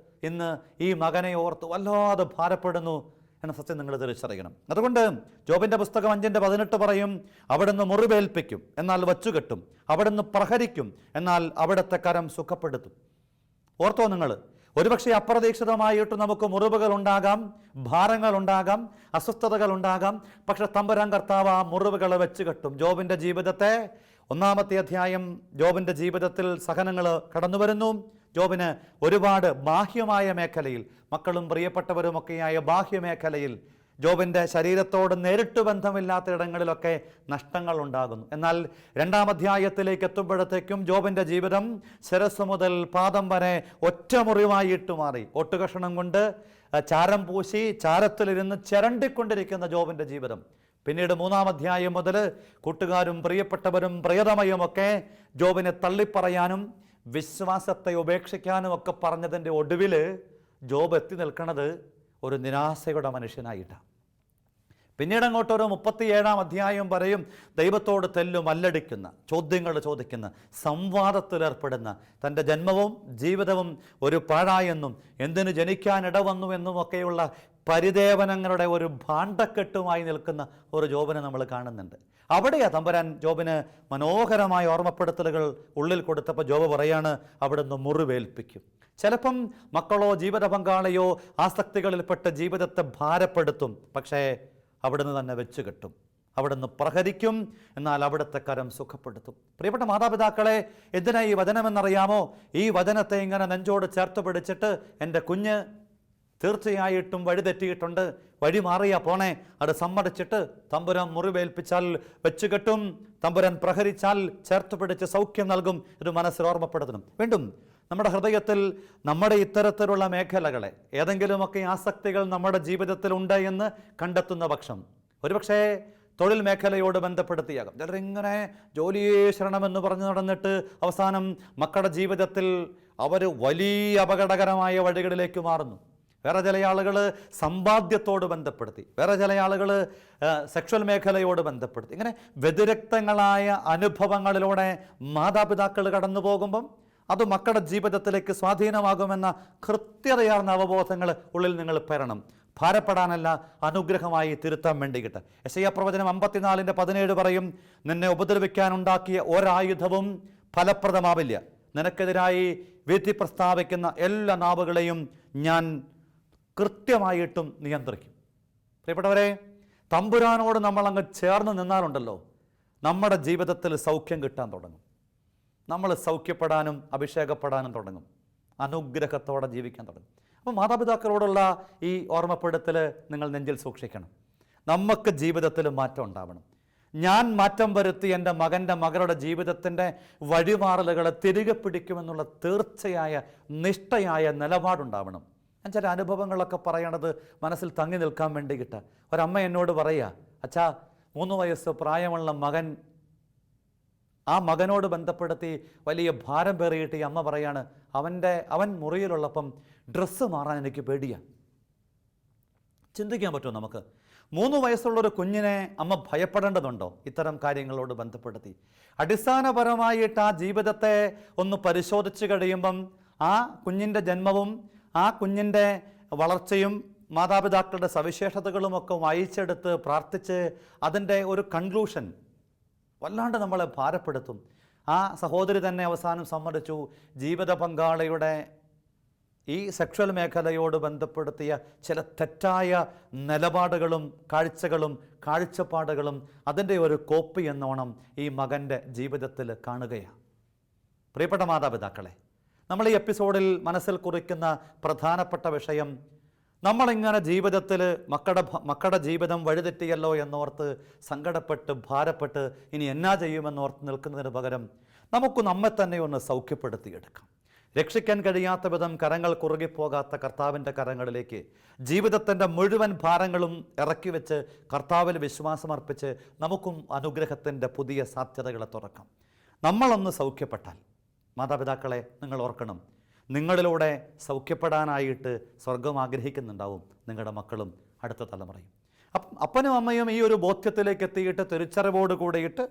ഇന്ന് ഈ മകനെ ഓർത്ത് വല്ലാതെ ഭാരപ്പെടുന്നു എന്ന സത്യം നിങ്ങൾ തിരിച്ചറിയണം. അതുകൊണ്ട് ജോബിൻ്റെ പുസ്തകം 5:18 പറയും, അവിടുന്ന് മുറിവേൽപ്പിക്കും എന്നാൽ വച്ചുകെട്ടും, അവിടുന്ന് പ്രഹരിക്കും എന്നാൽ അവിടുത്തെ കരം സുഖപ്പെടുത്തും. ഓർത്തോ നിങ്ങൾ, ഒരുപക്ഷെ അപ്രതീക്ഷിതമായിട്ട് നമുക്ക് മുറിവുകൾ ഉണ്ടാകാം, ഭാരങ്ങൾ ഉണ്ടാകാം, അസ്വസ്ഥതകൾ ഉണ്ടാകാം. പക്ഷെ തമ്പുരാൻ കർത്താവ് ആ മുറിവുകളെ വെച്ചുകെട്ടും. ജോബിൻ്റെ ജീവിതത്തെ 1-ാമത്തെ അധ്യായം, ജോബിൻ്റെ ജീവിതത്തിൽ സഹനങ്ങൾ കടന്നു വരുന്നു. ജോബിന് ഒരുപാട് ബാഹ്യമായ മേഖലയിൽ, മക്കളും പ്രിയപ്പെട്ടവരുമൊക്കെയായ ബാഹ്യമേഖലയിൽ ജോബിൻ്റെ ശരീരത്തോട് നേരിട്ട് ബന്ധമില്ലാത്ത ഇടങ്ങളിലൊക്കെ നഷ്ടങ്ങൾ ഉണ്ടാകുന്നു. എന്നാൽ 2-ാം അധ്യായത്തിലേക്ക് എത്തുമ്പോഴത്തേക്കും ജോബിൻ്റെ ജീവിതം ശിരസ് മുതൽ പാദം വരെ ഒറ്റമുറിവായിട്ട് മാറി. ഒട്ടുകഷണം കൊണ്ട് ചാരം പൂശി ചാരത്തിലിരുന്ന് ചിരണ്ടിക്കൊണ്ടിരിക്കുന്ന ജോബിൻ്റെ ജീവിതം പിന്നീട് 3-ാം അധ്യായം മുതൽ കൂട്ടുകാരും പ്രിയപ്പെട്ടവരും പ്രിയതമയുമൊക്കെ ജോബിനെ തള്ളിപ്പറയാനും വിശ്വാസത്തെ ഉപേക്ഷിക്കാനും ഒക്കെ പറഞ്ഞതിൻ്റെ ഒടുവിൽ ജോബ് എത്തി നിൽക്കുന്നത് ഒരു നിരാശയുടെ മനുഷ്യനായിട്ടാണ്. പിന്നീട് അങ്ങോട്ട് ഒരു 37-ാം അധ്യായം വരെയും ദൈവത്തോട് മല്ലടിക്കുന്ന, ചോദ്യങ്ങൾ ചോദിക്കുന്ന, സംവാദത്തിലേർപ്പെടുന്ന, തൻ്റെ ജന്മവും ജീവിതവും ഒരു പാഴായെന്നും എന്തിനു ജനിക്കാൻ ഇടവന്നു എന്നുമൊക്കെയുള്ള പരിദേവനങ്ങളുടെ ഒരു ഭാണ്ഡക്കെട്ടുമായി നിൽക്കുന്ന ഒരു ജോബിനെ നമ്മൾ കാണുന്നുണ്ട്. അവിടെയാ തമ്പുരാൻ ജോബിന് മനോഹരമായ ഓർമ്മപ്പെടുത്തലുകൾ ഉള്ളിൽ കൊടുത്തപ്പോൾ ജോബ് പറയാണ്, അവിടുന്ന് മുറിവേൽപ്പിക്കും. ചിലപ്പം മക്കളോ ജീവിത പങ്കാളിയോ ആസക്തികളിൽപ്പെട്ട് ജീവിതത്തെ ഭാരപ്പെടുത്തും. പക്ഷേ അവിടുന്ന് തന്നെ വെച്ച് കെട്ടും, അവിടുന്ന് പ്രഹരിക്കും, എന്നാൽ അവിടുത്തെ കരം സുഖപ്പെടുത്തും. പ്രിയപ്പെട്ട മാതാപിതാക്കളെ, എന്തിനാ ഈ വചനമെന്നറിയാമോ? ഈ വചനത്തെ ഇങ്ങനെ നെഞ്ചോട് ചേർത്ത് പിടിച്ചിട്ട് എൻ്റെ കുഞ്ഞ് തീർച്ചയായിട്ടും വഴിതെറ്റിയിട്ടുണ്ട്, വഴി മാറിയാ പോണേ, അത് സമ്മതിച്ചിട്ട് തമ്പുരാൻ മുറിവേൽപ്പിച്ചാൽ വെച്ച് കെട്ടും, തമ്പുരാൻ പ്രഹരിച്ചാൽ ചേർത്ത് പിടിച്ച് സൗഖ്യം നൽകും. ഇത് മനസ്സിൽ ഓർമ്മപ്പെടുത്തണം. വീണ്ടും നമ്മുടെ ഹൃദയത്തിൽ നമ്മുടെ ഇത്തരത്തിലുള്ള മേഖലകളെ, ഏതെങ്കിലുമൊക്കെ ആസക്തികൾ നമ്മുടെ ജീവിതത്തിലുണ്ട് എന്ന് കണ്ടെത്തുന്ന പക്ഷം, ഒരുപക്ഷേ തൊഴിൽ മേഖലയോട് ബന്ധപ്പെടുത്തിയാകും. ചിലരിങ്ങനെ ജോലിയെ ശരണമെന്ന് പറഞ്ഞു നടന്നിട്ട് അവസാനം മക്കളുടെ ജീവിതത്തിൽ അവർ വലിയ അപകടകരമായ വഴികളിലേക്ക് മാറുന്നു. വേറെ ചില ആളുകൾ സമ്പാദ്യത്തോട് ബന്ധപ്പെടുത്തി, വേറെ ചില ആളുകൾ സെക്ഷൽ മേഖലയോട് ബന്ധപ്പെടുത്തി. ഇങ്ങനെ വ്യതിരക്തങ്ങളായ അനുഭവങ്ങളിലൂടെ മാതാപിതാക്കൾ കടന്നു പോകുമ്പം അത് മക്കളുടെ ജീവിതത്തിലേക്ക് സ്വാധീനമാകുമെന്ന കൃത്യതയാർന്ന അവബോധങ്ങൾ ഉള്ളിൽ നിങ്ങൾ പെരണം. ഭാരപ്പെടാനല്ല, അനുഗ്രഹമായി തിരുത്താൻ വേണ്ടിയിട്ട്. യെശയ്യാ പ്രവചനം 54:17 പറയും, നിന്നെ ഉപദ്രവിക്കാനുണ്ടാക്കിയ ഒരായുധവും ഫലപ്രദമാവില്ല, നിനക്കെതിരായി വിധി പ്രസ്താവിക്കുന്ന എല്ലാ നാവുകളെയും ഞാൻ കൃത്യമായിട്ടും നിയന്ത്രിക്കും. പ്രിയപ്പെട്ടവരെ, തമ്പുരാനോട് നമ്മളങ്ങ് ചേർന്ന് നിന്നാലുണ്ടല്ലോ, നമ്മുടെ ജീവിതത്തിൽ സൗഖ്യം കിട്ടാൻ തുടങ്ങും. നമ്മൾ സൗഖ്യപ്പെടാനും അഭിഷേകപ്പെടാനും തുടങ്ങും, അനുഗ്രഹത്തോടെ ജീവിക്കാൻ തുടങ്ങും. അപ്പോൾ മാതാപിതാക്കളോടുള്ള ഈ ഓർമ്മപ്പെടുത്തൽ നിങ്ങൾ നെഞ്ചിൽ സൂക്ഷിക്കണം. നമുക്ക് ജീവിതത്തിൽ മാറ്റം ഉണ്ടാവണം. ഞാൻ മാറ്റം വരുത്തി എൻ്റെ മകൻ്റെ മകളുടെ ജീവിതത്തിൻ്റെ വഴിമാറലുകളെ തിരികെ പിടിക്കുമെന്നുള്ള തീർച്ചയായ നിഷ്ഠയായ നിലപാടുണ്ടാവണം. ഞാൻ ചില അനുഭവങ്ങളൊക്കെ പറയണത് മനസ്സിൽ തങ്ങി നിൽക്കാൻ വേണ്ടിയിട്ട്. ഒരമ്മ എന്നോട് പറയുക, അച്ഛാ 3 വയസ്സ് പ്രായമുള്ള മകൻ, ആ മകനോട് ബന്ധപ്പെടുത്തി വലിയ ഭാരം പേറിയിട്ട് ഈ അമ്മ പറയാണ്, അവൻ മുറിയിലുള്ളപ്പം ഡ്രസ്സ് മാറാൻ എനിക്ക് പേടിയാണ്. ചിന്തിക്കാൻ പറ്റുമോ നമുക്ക്? 3 വയസ്സുള്ളൊരു കുഞ്ഞിനെ അമ്മ ഭയപ്പെടേണ്ടതുണ്ടോ ഇത്തരം കാര്യങ്ങളോട് ബന്ധപ്പെടുത്തി? അടിസ്ഥാനപരമായിട്ട് ആ ജീവിതത്തെ ഒന്ന് പരിശോധിച്ച് കഴിയുമ്പം ആ കുഞ്ഞിൻ്റെ ജന്മവും ആ കുഞ്ഞിൻ്റെ വളർച്ചയും മാതാപിതാക്കളുടെ സവിശേഷതകളുമൊക്കെ വായിച്ചെടുത്ത് പ്രാർത്ഥിച്ച് അതിൻ്റെ ഒരു കൺക്ലൂഷൻ വല്ലാണ്ട് നമ്മളെ ഭാരപ്പെടുത്തും. ആ സഹോദരി തന്നെ അവസാനം സമ്മതിച്ചു, ജീവിത പങ്കാളിയുടെ ഈ സെക്ഷൽ മേഖലയോട് ബന്ധപ്പെടുത്തിയ ചില തെറ്റായ നിലപാടുകളും കാഴ്ചപ്പാടുകളും അതിൻ്റെ ഒരു കോപ്പി എന്നോണം ഈ മകൻ്റെ ജീവിതത്തിൽ കാണുകയാണ്. പ്രിയപ്പെട്ട മാതാപിതാക്കളെ, നമ്മൾ ഈ എപ്പിസോഡിൽ മനസ്സിൽ കുറിക്കുന്ന പ്രധാനപ്പെട്ട വിഷയം, നമ്മളിങ്ങനെ ജീവിതത്തിൽ മക്കളുടെ ജീവിതം വഴിതെറ്റിയല്ലോ എന്നോർത്ത് സങ്കടപ്പെട്ട് ഭാരപ്പെട്ട് ഇനി എന്നാ ചെയ്യുമെന്നോർത്ത് നിൽക്കുന്നതിന് പകരം നമുക്ക് നമ്മെ തന്നെ ഒന്ന് സൗഖ്യപ്പെടുത്തിയെടുക്കാം. രക്ഷിക്കാൻ കഴിയാത്ത വിധം കരങ്ങൾ കുറുകിപ്പോകാത്ത കർത്താവിൻ്റെ കരങ്ങളിലേക്ക് ജീവിതത്തിൻ്റെ മുഴുവൻ ഭാരങ്ങളും ഇറക്കി വെച്ച് കർത്താവിൽ വിശ്വാസമർപ്പിച്ച് നമുക്കും അനുഗ്രഹത്തിൻ്റെ പുതിയ സാധ്യതകളെ തുറക്കാം. നമ്മളൊന്ന് സൗഖ്യപ്പെട്ടാൽ, മാതാപിതാക്കളെ നിങ്ങൾ ഓർക്കണം, നിങ്ങളിലൂടെ സൗഖ്യപ്പെടാനായിട്ട് സ്വർഗം ആഗ്രഹിക്കുന്നുണ്ടാവും നിങ്ങളുടെ മക്കളും അടുത്ത തലമുറയും. അപ്പനും അമ്മയും ഈ ഒരു ബോധ്യത്തിലേക്ക് എത്തിയിട്ട് തിരിച്ചറിവോട് കൂടിയിട്ട്,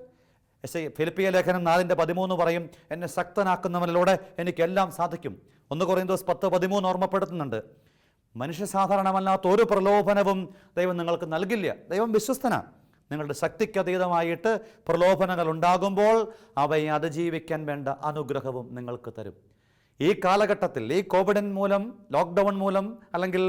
ഫിലിപ്പിയ ലേഖനം 4:13 പറയും, എന്നെ ശക്തനാക്കുന്നവനിലൂടെ എനിക്കെല്ലാം സാധിക്കും. 1 കൊറിന്തോസ് 10:13 ഓർമ്മപ്പെടുത്തുന്നുണ്ട്, മനുഷ്യ സാധാരണമല്ലാത്ത ഒരു പ്രലോഭനവും ദൈവം നിങ്ങൾക്ക് നൽകില്ല. ദൈവം വിശ്വസ്തനാണ്. നിങ്ങളുടെ ശക്തിക്ക് അതീതമായിട്ട് പ്രലോഭനങ്ങൾ ഉണ്ടാകുമ്പോൾ അവയെ അതിജീവിക്കാൻ വേണ്ട അനുഗ്രഹവും നിങ്ങൾക്ക് തരും. ഈ കാലഘട്ടത്തിൽ ഈ കോവിഡ് മൂലം, ലോക്ക്ഡൗൺ മൂലം, അല്ലെങ്കിൽ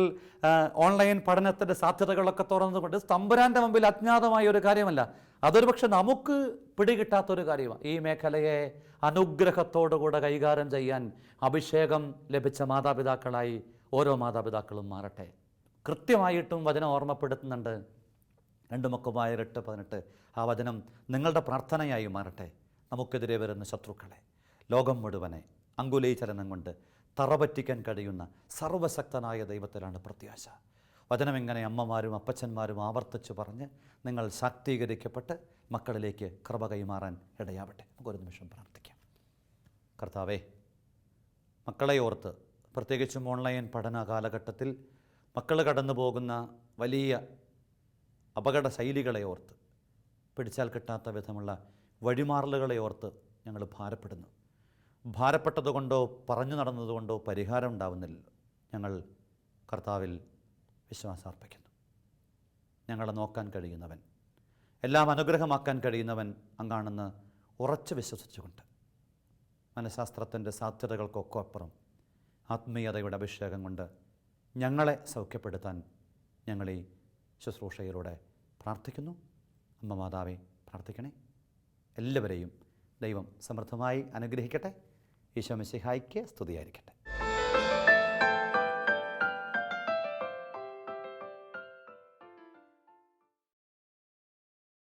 ഓൺലൈൻ പഠനത്തിൻ്റെ സാധ്യതകളൊക്കെ തുറന്നുകൊണ്ട് തമ്പുരാൻ്റെ മുമ്പിൽ അജ്ഞാതമായ ഒരു കാര്യമല്ല, അതൊരു പക്ഷെ നമുക്ക് പിടികിട്ടാത്തൊരു കാര്യമാണ്. ഈ മേഖലയെ അനുഗ്രഹത്തോടുകൂടെ കൈകാര്യം ചെയ്യാൻ അഭിഷേകം ലഭിച്ച മാതാപിതാക്കളായി ഓരോ മാതാപിതാക്കളും മാറട്ടെ. കൃത്യമായിട്ടും വചനം ഓർമ്മപ്പെടുത്തുന്നുണ്ട്, 2 മക്കബായർ 8:18. ആ വചനം നിങ്ങളുടെ പ്രാർത്ഥനയായി മാറട്ടെ. നമുക്കെതിരെ വരുന്ന ശത്രുക്കളെ, ലോകം മുഴുവനെ അങ്കുലീചലനം കൊണ്ട് തറപറ്റിക്കാൻ കഴിയുന്ന സർവശക്തനായ ദൈവത്തിലാണ് പ്രത്യാശ. വചനം ഇങ്ങനെ അമ്മമാരും അപ്പച്ചന്മാരും ആവർത്തിച്ച് പറഞ്ഞ് നിങ്ങൾ ശാക്തീകരിക്കപ്പെട്ട് മക്കളിലേക്ക് കൃപ കൈമാറാൻ ഇടയാവട്ടെ. നമുക്കൊരു നിമിഷം പ്രാർത്ഥിക്കാം. കർത്താവേ, മക്കളെ ഓർത്ത്, പ്രത്യേകിച്ചും ഓൺലൈൻ പഠന കാലഘട്ടത്തിൽ മക്കൾ കടന്നു പോകുന്ന വലിയ അപകട ശൈലികളെ ഓർത്ത്, പിടിച്ചാൽ കിട്ടാത്ത വിധമുള്ള വഴിമാറലുകളെ ഓർത്ത് ഞങ്ങൾ ഭാരപ്പെടുന്നു. ഭാരപ്പെട്ടതുകൊണ്ടോ പറഞ്ഞു നടന്നതുകൊണ്ടോ പരിഹാരം ഉണ്ടാവുന്നില്ലല്ലോ. ഞങ്ങൾ കർത്താവിൽ വിശ്വാസം അർപ്പിക്കുന്നു. ഞങ്ങളെ നോക്കാൻ കഴിയുന്നവൻ, എല്ലാം അനുഗ്രഹമാക്കാൻ കഴിയുന്നവൻ അങ്ങാണെന്ന് ഉറച്ചു വിശ്വസിച്ചുകൊണ്ട്, മനഃശാസ്ത്രത്തിൻ്റെ സാധ്യതകൾക്കൊക്കെ അപ്പുറം ആത്മീയതയുടെ അഭിഷേകം കൊണ്ട് ഞങ്ങളെ സൗഖ്യപ്പെടുത്താൻ ഞങ്ങൾ ഈ ശുശ്രൂഷയിലൂടെ പ്രാർത്ഥിക്കുന്നു. അമ്മ മാതാവേ, പ്രാർത്ഥിക്കണേ. എല്ലാവരെയും ദൈവം സമൃദ്ധമായി അനുഗ്രഹിക്കട്ടെ. ഈശോ മിശിഹായ്ക്ക് സ്തുതിയായിരിക്കട്ടെ.